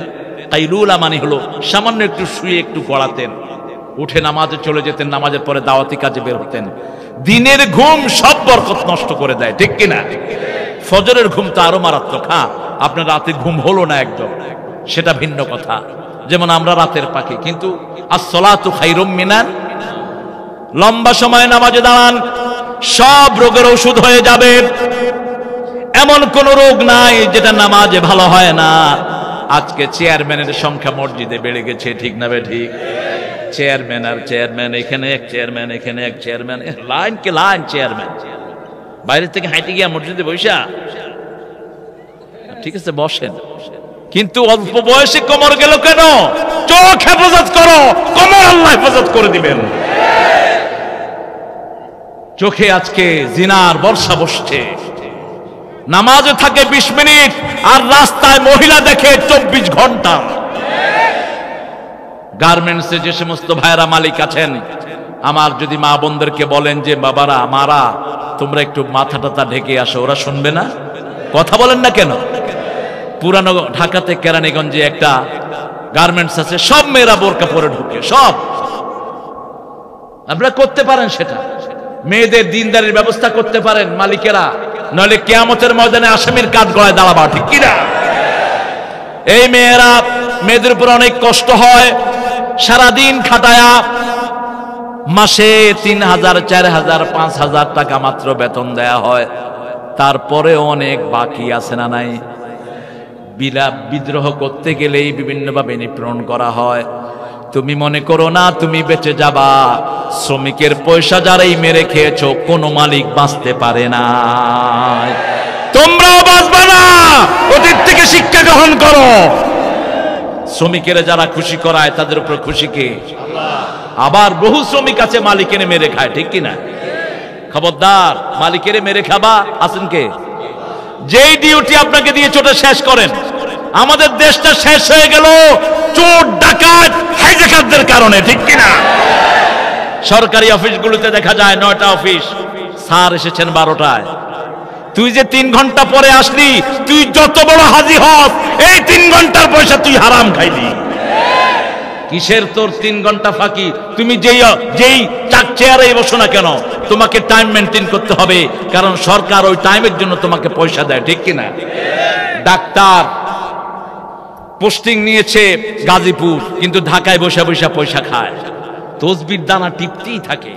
A: কাইলুলা মানে হলো সামান্য একটু শুয়ে একটু গড়াতেন, উঠে নামাজে চলে যেতেন, নামাজের পরে দাওয়াতি কাজে বের হতেন। দিনের ঘুম সব বরকত নষ্ট করে দেয়, ঠিক কিনা? ফজরের ঘুম তো আরো মারাত্মক। হ্যাঁ, আপনার রাতে ঘুম হলো না একদম, সেটা ভিন্ন কথা, যেমন আমরা রাতের পাখি। কিন্তু আসসালাতু খায়রুম মিনান, লম্বা সময় নামাজে দাঁড়ান, সব রোগের ওষুধ হয়ে যাবে। এমন কোন রোগ নাই যেটা নামাজে ভালো হয় না। আজকে চেয়ারম্যানের সংখ্যা মসজিদে বেড়ে গেছে, ঠিক না বে ঠিক? চেয়ারম্যান আর চেয়ারম্যান, এখানে এক চেয়ারম্যান, এখানে এক চেয়ারম্যান, লাইন কে লাইন চেয়ারম্যান। বাইরে থেকে হাইটে গিয়া মসজিদে বৈশা, ঠিক আছে বসেন, কিন্তু অল্প বয়সে কোমর গেল কেন? চোখ হেফাজত করো, কোমর আল্লাহ হেফাজত করে দিবেন। চোখে আজকে জিনার বর্ষা বসছে, নামাজে থাকে 20 মিনিট আর রাস্তায় মহিলা দেখে 24 ঘন্টা। গার্মেন্টসে যে সমস্ত ভাইরা মালিক আছেন, আমার যদি মা বোনদেরকে বলেন যে বাবারা আমারা তোমরা একটু মাথা টাথা ঢেকে আসো, ওরা শুনবে না? কথা বলেন না কেন? পুরানো ঢাকাতে কেরানীগঞ্জে একটা গার্মেন্টস আছে, সব মেয়েরা বোরকা পরে ঢুকে, সব। আপনারা করতে পারেন সেটা, মেয়েদের দিনদারির ব্যবস্থা করতে পারেন মালিকেরা, নইলে কিয়ামতের ময়দানে আসামির কাঠ গড়ায় দাঁড়াবা, ঠিক কিনা? এই মেয়েরা, মেয়েদের উপর অনেক কষ্ট হয়, সারাদিন খাটায়া মাসে 3000, 4000, 5000 টাকা মাত্র বেতন দেয়া হয়। তারপরে অনেক বাকি আছে না নাই? বিলাপ বিদ্রোহ করতে গেলেই বিভিন্নভাবে নিপীড়ন করা হয়। তুমি মনে করো না তুমি বেঁচে যাবা, শ্রমিকের পয়সা যারাই মেরে খেয়েছো কোনো মালিক বাঁচতে পারে না, তোমরাও বাঁচবে না। অতীত থেকে শিক্ষা গ্রহণ করো। শ্রমিকেরা যারা খুশি করায় তাদের উপর খুশি কে? আবার বহু শ্রমিক আছে মালিকের মেরে খায়, ঠিক কিনা? খবরদার, মালিকের মেরে খাবা আছেন কে? যেই ডিউটি আপনাকে দিয়ে চোটে শেষ করেন। আমাদের দেশটা শেষ হয়ে গেল চোর ডাকাত হাইজ্যাকারদের কারণে, ঠিক কিনা? সরকারি অফিসগুলোতে দেখা যায় 9টা অফিস, স্যার এসেছেন 12টায়। তুই যে 3 ঘন্টা পরে আসলি, তুই যত বড় হাজি হস, এই 3 ঘন্টার পয়সা তুই হারাম খাইলি। কিসের তোর 3 ঘন্টা ফাঁকি? তুমি যেই চেয়ারে বসো না কেন, তোমাকে টাইম মেনটেন করতে হবে, কারণ সরকার ওই টাইমের জন্য তোমাকে পয়সা দেয়, ঠিক কিনা? ডাক্তার পোস্টিং নিয়েছে গাজীপুর, কিন্তু ঢাকায় বসে বসে পয়সা খায়, তসবির দানা টিপতেই থাকে,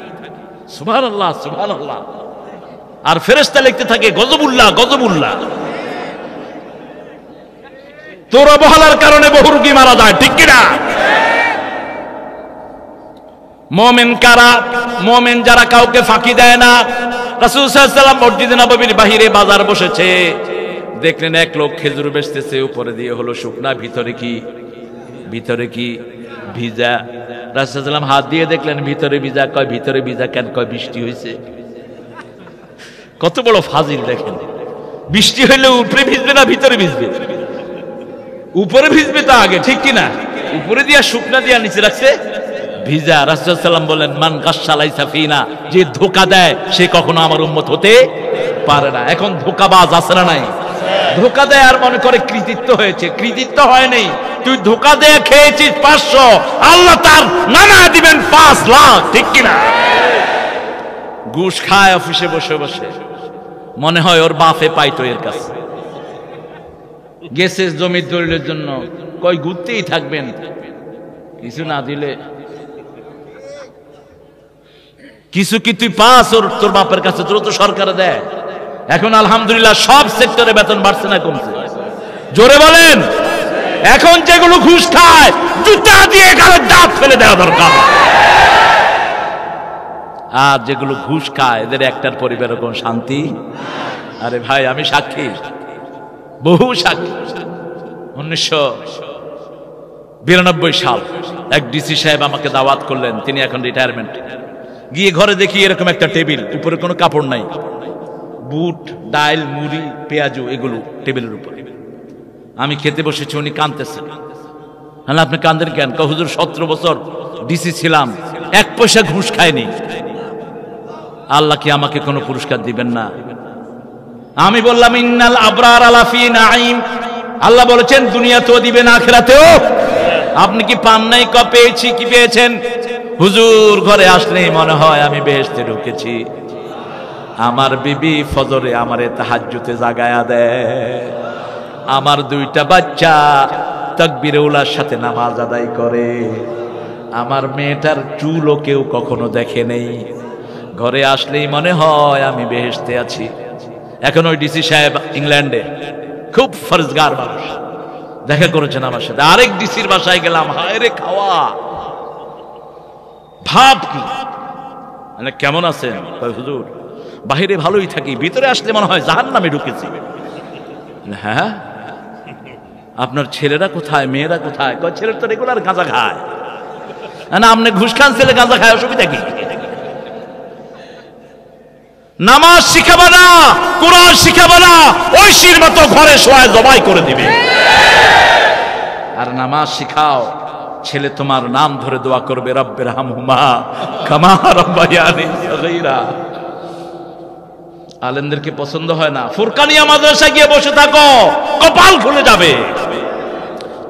A: সুবহানাল্লাহ সুবহানাল্লাহ, আর ফেরেশতা লিখতে থাকে গজবুল্লাহ গজবুল্লাহ। তোর অবহেলার কারণে বহু রোগী মারা যায়, ঠিক কিনা? মুমিন কারা? মুমিন যারা কাউকে ফাঁকি দেয় না। রাসূল সাল্লাল্লাহু আলাইহি ওয়াসাল্লাম মসজিদে নববীর বাহিরে বাজার বসেছে, দেখলেন এক লোক খেজুর বেচতেছে, উপরে দিয়ে হলো শুকনা, ভিতরে কি? ভিতরে কি? ভিজা। রাসূল সাল্লাল্লাহু আলাইহি ওয়াসাল্লাম হাত দিয়ে দেখলেন ভিতরে ভিজা। কয় ভিতরে ভিজা কেন? কয় বৃষ্টি হয়েছে। কত বড় ফাজিল দেখেন! বৃষ্টি হইলে উপরে ভিজবে না ভিতরে ভিজবে? উপরে ভিজবে তো আগে, ঠিক কিনা? উপরে দিয়া শুকনা দিয়া নিচে রাখছে ভিজা। রাসূল সাল্লাল্লাহু আলাইহি ওয়াসাল্লাম বলেন মান গাশশা লাইসা ফিনা, যে ধোঁকা দেয় সে কখনো আমার উম্মত হতে পারে না। এখন ধোঁকাবাজ আছে না নাই? ধোঁকা দেয় আর মনে করে কৃতিত্ব হয়েছে, কৃতিত্ব হয় নাই। তুই ধোঁকা দেয়া খেয়েছিস 500, আল্লাহ তার নানা দিবেন 5 লাখ, ঠিক কিনা? ঘুষ খায় অফিসে বসে বসে, মনে হয় ওর বাপে পাইতো এর কাছে। গেছে জমির দলিলের জন্য, কই ঘুরতেই থাকবেন, কিছু না দিলে কিছু কি তুই পাস ওর তোর বাপের কাছে? তোর তো সরকারে দেয়। এখন আলহামদুলিল্লাহ সব সেক্টরে বেতন বাড়ছে না কমছে? জোরে বলেন। এখন যেগুলো ঘুষ খায় জুতা দিয়ে গালের দাঁত ফেলে দেওয়া দরকার। আর যেগুলো ঘুষ খায় এদের একটার পরিবারে কোন শান্তি? আরে ভাই আমি সাক্ষী, বহু সাক্ষী। 1992 সাল এক ডিসি সাহেব আমাকে দাওয়াত করলেন, তিনি এখন রিটায়ারমেন্ট। গিয়ে ঘরে দেখি এরকম একটা টেবিল, উপরে কোনো কাপড় নাই, বুট ডাল মুড়ি পেঁয়াজু এগুলো টেবিলের উপরে। আমি খেতে বসেছি, উনি কাঁদতেছেন। হ্যাঁ আপনি কাঁদেন কেন? হুজুর 17 বছর ডিসি ছিলাম, 1 পয়সা ঘুষ খায়নি, আল্লাহ কি আমাকে কোনো পুরস্কার দিবেন না? আমি বললাম ইন্নাল আবরার লাফি নাঈম, আল্লাহ বলেছেন দুনিয়াতেও দিবেন আখিরাতেও। আপনি কি পান নাই? পেয়েছি। কি পেয়েছেন? হুজুর ঘরে আসলেই মনে হয় আমি বেহেশতে ঢুকেছি। আমার বিবি ফজরে আমারে তাহাজ্জুদে জাগায়া দেয়, আমার দুইটা বাচ্চা তাকবীরে উলার সাথে নামাজ আদায় করে, আমার মেয়েটার চুলও কেউ কখনো দেখে নেই। ঘরে আসলেই মনে হয় আমি বেহেশতে আছি। এখন ওই ডিসি সাহেব ইংল্যান্ডে, খুব ফরজগার মানুষ, দেখা করেছেন আমার সাথে। আরেক ডিসির বাসায় গেলাম, হায় রে খাওয়া, ভাব কি, মানে কেমন আছেন? হুজুর বাহিরে ভালোই থাকি, ভিতরে আসলে মনে হয় জাহান্নামে ঢুকেছি। হ্যাঁ, আপনার ছেলেরা কোথায়, মেয়েরা কোথায়? ছেলের তো রেগুলার গাঁজা খায় না, আপনি ঘুষ খান, ছেলে গাঁজা খায়, অসুবিধা কি? নামাজ শিখাবে না, কোরআন শিখাবে না, ঐশীর মতো ঘরে শোয়া জবাই করে দিবে। আর নামাজ শিখাও, ছেলে তোমার নাম ধরে দোয়া করবে, রব্বির হামহুমা কামা রাব্বায়ানি সগীরা। আলেমদেরকে পছন্দ হয় না, ফুরকানিয়া মাদ্রাসায় গিয়ে বসে থাকো, কপাল খুলে যাবে।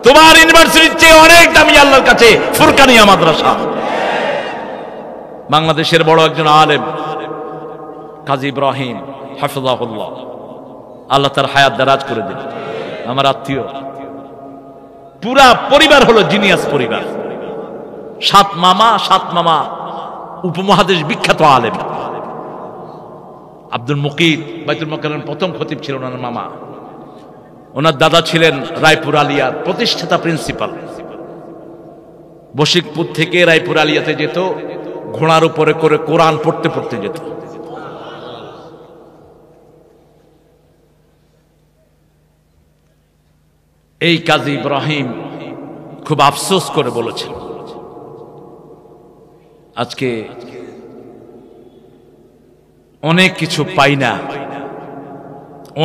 A: তোমার ইউনিভার্সিটির চেয়ে অনেক দামি আল্লাহর কাছে ফুরকানিয়া মাদ্রাসা। বাংলাদেশের বড় একজন আলেম কাজী ইব্রাহিম হাফিজাহুল্লাহ, আল্লাহ তার হায়াত দারাজ করে দিন, আমার আত্মীয়, পুরা পরিবার হলো জিনিয়াস পরিবার, 7 মামা উপমহাদেশ বিখ্যাত আলেম। আব্দুল মুকিত বাইতুল মোকাররমের প্রথম খতিব ছিলেন ওনার মামা, ওনার দাদা ছিলেন রায়পুর আলিয়ার প্রতিষ্ঠাতা প্রিন্সিপাল। বশিকপুর থেকে রায়পুর আলিয়াতে যেত, ঘোড়ার উপরে করে কোরআন পড়তে পড়তে যেত। এই কাজী ইব্রাহিম খুব আফসোস করে বলেছেন, আজকে অনেক কিছু পাই না,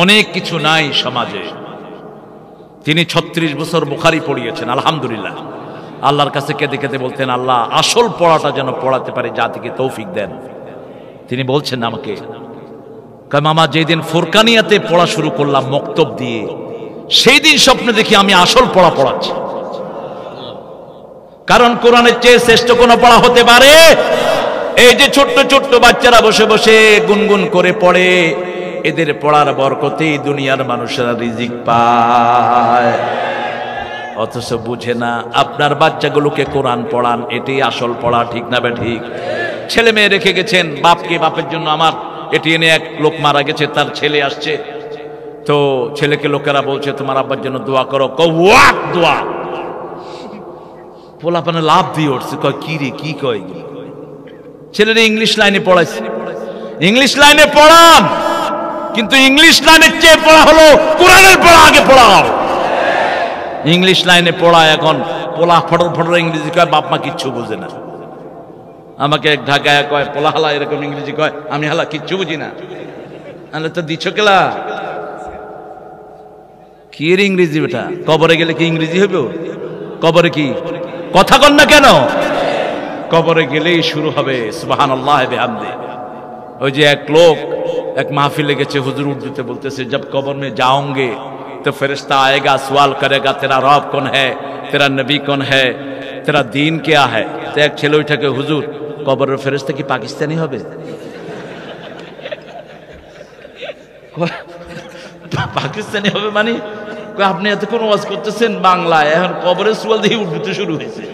A: অনেক কিছু নাই সমাজে। তিনি 36 বছর বুখারী পড়িয়েছেন, আলহামদুলিল্লাহ। আল্লাহর কাছে কেঁদে কেঁদে বলতেন, আল্লাহ আসল পড়াটা যেন পড়াতে পারে, জাতিকে তৌফিক দেন। তিনি বলছেন আমাকে, মামা যেদিন ফুরকানিয়াতে পড়া শুরু করলাম মক্তব দিয়ে, সেই দিন স্বপ্নে দেখি আমি আসল পড়া পড়াচ্ছি। কারণ কোরআনের চেয়ে শ্রেষ্ঠ কোন পড়া হতে পারে? এই যে ছোট্ট ছোট্ট বাচ্চারা বসে বসে গুনগুন করে পড়ে, এদের পড়ার বরকতেই দুনিয়ার মানুষেরা রিজিক পায়, অথচ বুঝে না। আপনার বাচ্চাগুলোকে কোরআন পড়ান, এটাই আসল পড়া, ঠিক না বে ঠিক? ছেলে মেয়ে রেখে গেছেন, বাপের জন্য আমার এটিএনে এক লোক মারা গেছে, তার ছেলে আসছে, তো ছেলেকে লোকেরা বলছে তোমার আব্বার জন্য দোয়া করো। দোয়া পোলাপানে লাভ দিয়ে উঠছে, কয় কি রে, কি কয়? ছেলেরা ইংলিশ লাইনে পড়াইছে, ইংলিশ লাইনে পড়ান, কিন্তু ইংলিশ লাইনের চেয়ে পড়া হলো কোরআনের পড়া আগে পড়াও। ইংলিশ লাইনে পড়া এখন পোলা ফটর ফটর ইংরেজি কয়, বাপ মা কিচ্ছু বুঝে না। আমাকে এক ঢাকায় কয়, পোলা হালা এরকম ইংরেজি কয়, আমি হালা কিচ্ছু বুঝি না। আরে তো দিচ্ছ কেলা, কি এর ইংরেজি বেটা? কবরে গেলে কি ইংরেজি হইব? কবরে কি কথা কন না কেন? কবরে গেলেই শুরু হবে সুবহানাল্লাহ বিহামদি। ওই যে এক লোক এক মাহফিলে গেছে, হুজুর উর্দুতে বলতেছে, जब कब्र में जाओगे तो फरिश्ता आएगा, सवाल करेगा तेरा रब कौन है, तेरा नबी कौन है, तेरा दीन क्या है। তো এক ছেলে ওইটাকে, হুজুর কবরের ফেরেশতা কি পাকিস্তানি হবে? পাকিস্তানি হবে মানে? আপনি এতক্ষণ ওয়াজ করতেছেন বাংলায়, এখন কবরের সুয়াল দিয়ে উর্দুতে শুরু হয়েছে।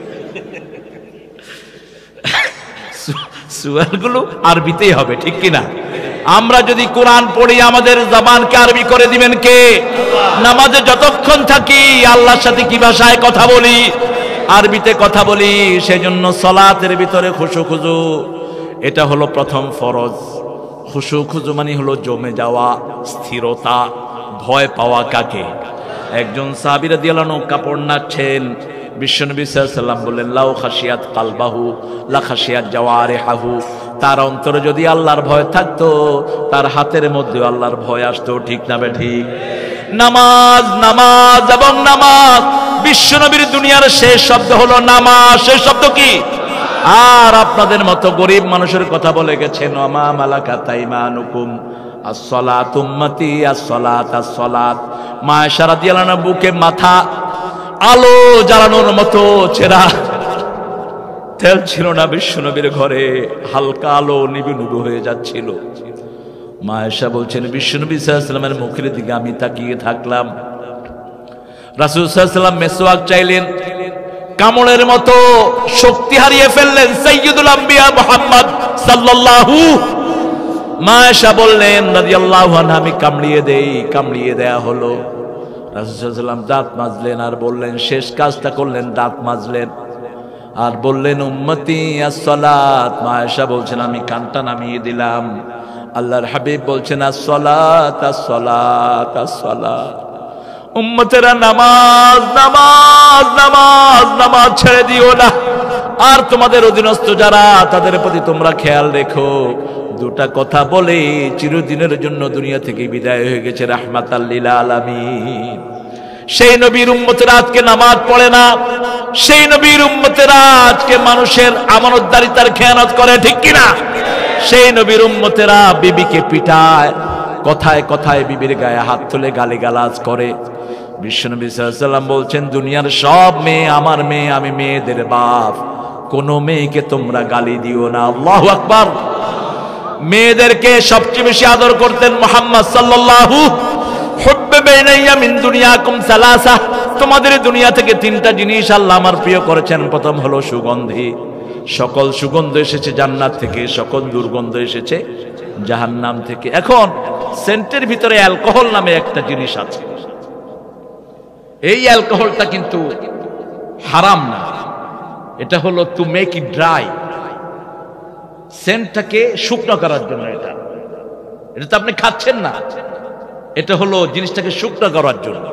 A: সুয়ালগুলো আরবিতেই হবে, ঠিক কিনা? আমরা যদি কোরআন পড়ি, আমাদের জবানকে আরবি করে দিবেন কে? নামাজে যতক্ষণ থাকি আল্লাহর সাথে কি ভাষায় কথা বলি? আরবিতে কথা বলি। সেজন্য সালাতের ভিতরে খুশু খুজু, এটা হলো প্রথম ফরজ। খুশু খুজু মানে হলো জমে যাওয়া, স্থিরতা, ভয় পাওয়া কাকে? একজন সাহাবী রাদিয়াল্লাহু আনহু কাপড় নাড়ছেন, বিশ্বনবী সাল্লাল্লাহু আলাইহি ওয়াসাল্লাম বললেন, লাউ খাশিয়াত কালবাহু লা খাশিয়াত জাওয়ারিহাহু। তার অন্তরে যদি আল্লাহর ভয় থাকতো, তার হাতের মধ্যে আল্লাহর ভয় আসতো, ঠিক না বে ঠিক? নামাজ, নামাজ এবং নামাজ। বিশ্বনবীর দুনিয়ার শেষ শব্দ হলো নামাজ। শেষ শব্দ কি? আর আপনাদের মতো গরিব মানুষের কথা বলে গেছেন, ওমা মালাকাত আইমানুকুম, আসসালাত উম্মতি আসসালাত আসসালাত। মা আয়েশা রাদিয়াল্লাহু আনহা বুকে মাথা আলো জ্বালানোর মতো ছেঁড়া, তেল ছিল না বিশ্বনবীর ঘরে, হালকা আলো নিবু নিবু হয়ে যাচ্ছিল। মা আয়েশা বলছেন বিশ্বনবী সাল্লাল্লাহু আলাইহি ওয়াসাল্লামের মুখের দিকে আমি তাকিয়ে থাকলাম। রাসূল সাল্লাল্লাহু আলাইহি ওয়াসাল্লাম মেসওয়াক চাইলেন, কামড়ের মতো শক্তি হারিয়ে ফেললেন সাইয়্যিদুল আম্বিয়া মুহাম্মদ সাল্লাল্লাহু। মা আয়েশা বললেন রাদিয়াল্লাহু আনহা আমি কামড়িয়ে দেই, কামড়িয়ে দেয়া হলো। রাসূল সাল্লাল্লাহু আলাইহি ওয়াসাল্লাম দাঁত মাজলেন আর বললেন, শেষ কাজটা করলেন, দাঁত মাজলেন আর বললেন উম্মতি আসসালাত। মা আয়েশা বলছেন আমি কানটা নামিয়ে দিলাম। আল্লাহর হাবিব বলছেন আসসালাত আসসালাত আসসালাত। উম্মতেরা নামাজ নামাজ নামাজ নামাজ ছেড়ে দিও না। আর তোমাদের অধীনস্থ যারা তাদের প্রতি তোমরা খেয়াল রেখো। দুটা কথা বলে চিরদিনের জন্য দুনিয়া থেকে বিদায় হয়ে গেছে রাহমাতাল লিল আলামিন। সেই নবীর উম্মতেরা আজকে নামাজ পড়ে না, সেই নবীর উম্মতেরা আজকে মানুষের আমানতদারিতার খেয়ানত করে, ঠিক কিনা? সেই নবীর উম্মতেরা বিবিকে পিটায়, কথায় কথায় বিবির গায়ে হাত তুলে গালিগালাজ করে। বিশ্বনবী সাল্লাল্লাহু আলাইহি ওয়াসাল্লাম বলছেন দুনিয়ার সব মেয়ে আমার মেয়ে, আমি মেয়েদের বাপ, কোন মেয়েকে তোমরা গালি দিও না। আল্লাহু আকবার। মেয়েদেরকে সবচেয়ে বেশি আদর করতেন মুহাম্মদ সাল্লাল্লাহু। হুব্বে বাইনাইয়া মিন দুনিয়াকুম সালাসা, তোমাদের দুনিয়া থেকে তিনটা জিনিস আল্লাহ আমার প্রিয় করেছেন। প্রথম হলো সুগন্ধি, সকল সুগন্ধ এসেছে জান্নাত থেকে, সকল দুর্গন্ধ এসেছে জাহান্নাম থেকে। এখন সেন্টের ভিতরে অ্যালকোহল নামে একটা জিনিস আছে, এই অ্যালকোহলটা কিন্তু হারাম না, এটা হলো টু মেক ইট ড্রাই, সেন্টটাকে শুকনো করার জন্য। এটা তো আপনি খাচ্ছেন না, এটা হলো জিনিসটাকে শুকনো করার জন্য।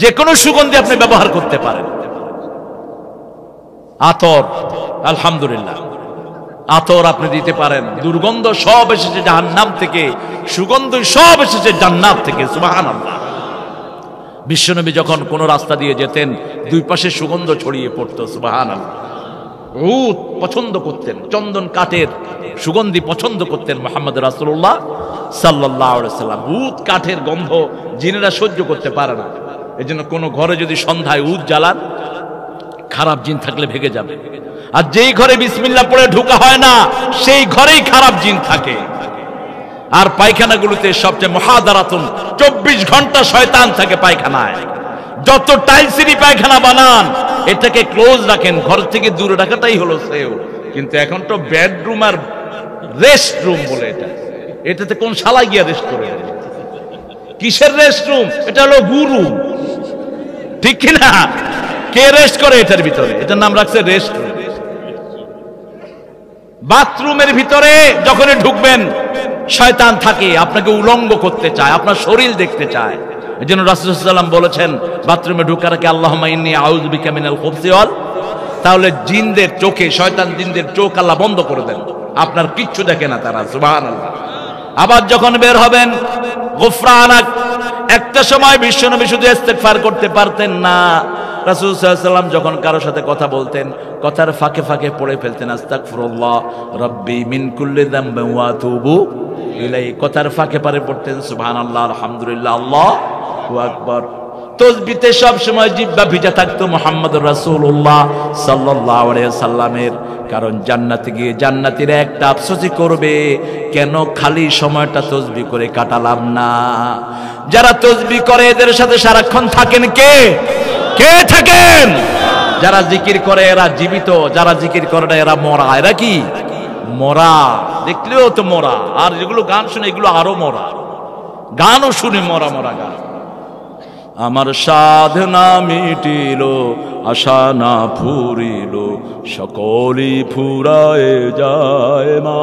A: যে কোনো সুগন্ধি আপনি ব্যবহার করতে পারেন। আতর, আলহামদুলিল্লাহ, আতর আপনি দিতে পারেন। দুর্গন্ধ সব এসেছে জাহান্নাম থেকে, সুগন্ধ সব এসেছে জান্নাত থেকে। সুবহানাল্লাহ। বিশ্বনবী যখন কোন রাস্তা দিয়ে যেতেন দুই পাশে সুগন্ধ ছড়িয়ে পড়তো। সুবহানাল্লাহ। উদ পছন্দ করতেন, চন্দন কাঠের সুগন্ধি পছন্দ করতেন মুহাম্মদ রাসূলুল্লাহ সাল্লাল্লাহু আলাইহি ওয়াসাল্লাম। উদ কাঠের গন্ধ জিনেরা সহ্য করতে পারে না, এজন্য কোন ঘরে যদি সন্ধ্যায় উদ জ্বালান, খারাপ জিন থাকলে ভেগে যাবে। আর যেই ঘরে বিসমিল্লাহ পড়ে ঢোকা হয় না, সেই ঘরেই খারাপ জিন থাকে। আর পায়খানাগুলোতে সবচেয়ে মুহাদারাতুন 24 ঘন্টা শয়তান থাকে পায়খানায়। যত টাইলসেরই পায়খানা বানান, এটাকে ক্লোজ রাখেন, ঘর থেকে দূরে রাখাটাই হলো সেও। কিন্তু এখন তো বেডরুম আর রেস্ট রুম বলে এটাতে কোন শালা গিয়া রেস্ট করে? কিসের রেস্ট রুম? এটা হলো গুরু, ঠিক কিনা? কে রেস্ট করে এটার ভিতরে? এটার নাম রাখছে রেস্ট রুম। বাথরুমের ভিতরে যখনই ঢুকবেন শয়তান থাকে, আপনাকে উলঙ্গ করতে চায়, আপনার শরীর দেখতে চায়। এজন্য রাসূল সাল্লাল্লাহু আলাইহি ওয়াসাল্লাম বলেছেন বাথরুমে ঢোকার আগে আল্লাহুম্মা ইন্নী আউযু বিকা মিনাল খুবসি ওয়াল, তাহলে জিনদের চোখে, শয়তান জিনদের চোখ আল্লাহ বন্ধ করে দেন, আপনার কিচ্ছু দেখে না তারা। সুবহানাল্লাহ। আবার যখন বের হবেন গুফরানাক, একটা সময় বিশ্বনবী শুধু ইস্তেগফার করতে পারতেন না। রাসূল সাল্লাল্লাহু আলাইহি ওয়াসাল্লাম যখন কারোর সাথে কথা বলতেন, কথার ফাঁকে ফাঁকে পড়ে ফেলতেন আস্তাগফিরুল্লাহ রাব্বি মিন কুল্লি যামবিন ওয়া আতুবু ইলাইহি, কথার ফাঁকে পারে পড়তেন সুবহানাল্লাহ, আলহামদুলিল্লাহ, আল্লাহু আকবার। তাসবিহতে সব সময় জিহ্বা ভিজা থাকতো মুহাম্মদুর রাসূলুল্লাহ সাল্লাল্লাহু আলাইহি ওয়াসাল্লামের। কারণ জান্নাতে গিয়ে জান্নাতীরা একটা আফসোসই করবে, কেন খালি সময়টা তাসবিহ করে কাটালাম না। যারা তাসবিহ করে এদের সাথে সারাক্ষণ থাকেন কে? কে থাকেন? যারা জিকির করে এরা জীবিত, যারা জিকির করে না এরা মরা। এরা কি? মরা। দেখলেও তো মরা। আর যেগুলো গান শুনে এগুলো আরো মরা। গানও শুনে মরা মরা গান। আমার সাধনা মিটিল, আশা না ফুরিল, সকলই ফুরায় যায় মা।